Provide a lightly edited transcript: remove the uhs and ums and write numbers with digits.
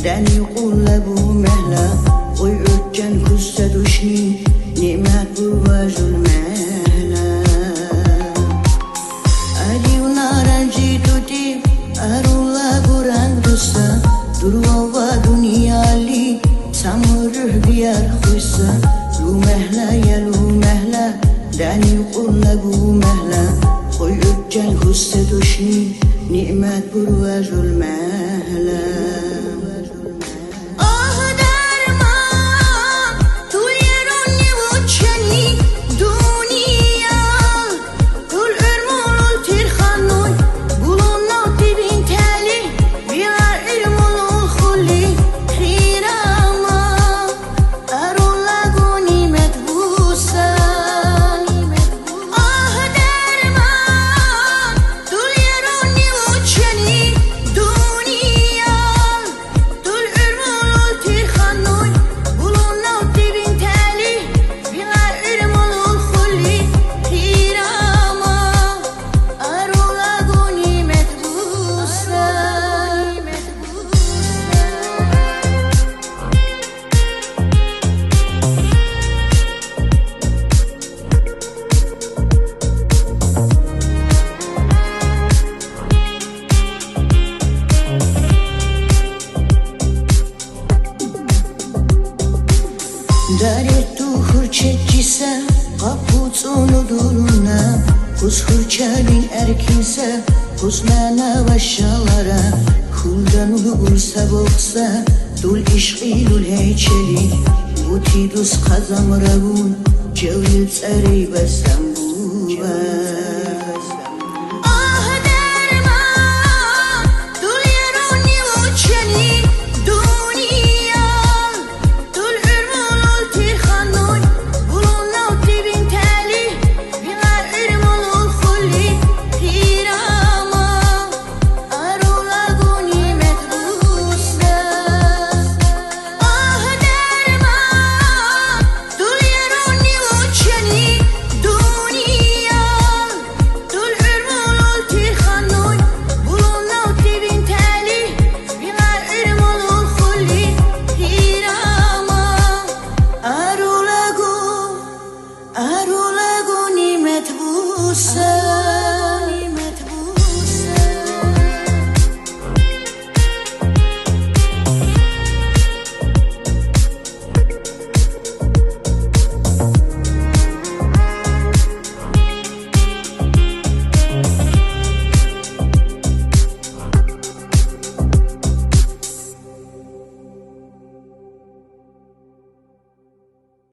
داني يقول أبو مهلا ويؤجن كسة دشني نعمة برواج المهلا أدي ونارا جيتوتي أرولا قران دوسا دروا دنيا لي سامره بيار خوسا لو مهلا يا لو مهلا داني يقول أبو مهلا ويؤجن كسة دشني نعمة برواج المهلا Darettu hırçetçise kaputsunu duruna Kuz hırçalin erkinse Kuzmana başalara Kuldan ulsa boksa Dul işqilul heyçeli Butidus kazam ravun Cevil tsarey basam buva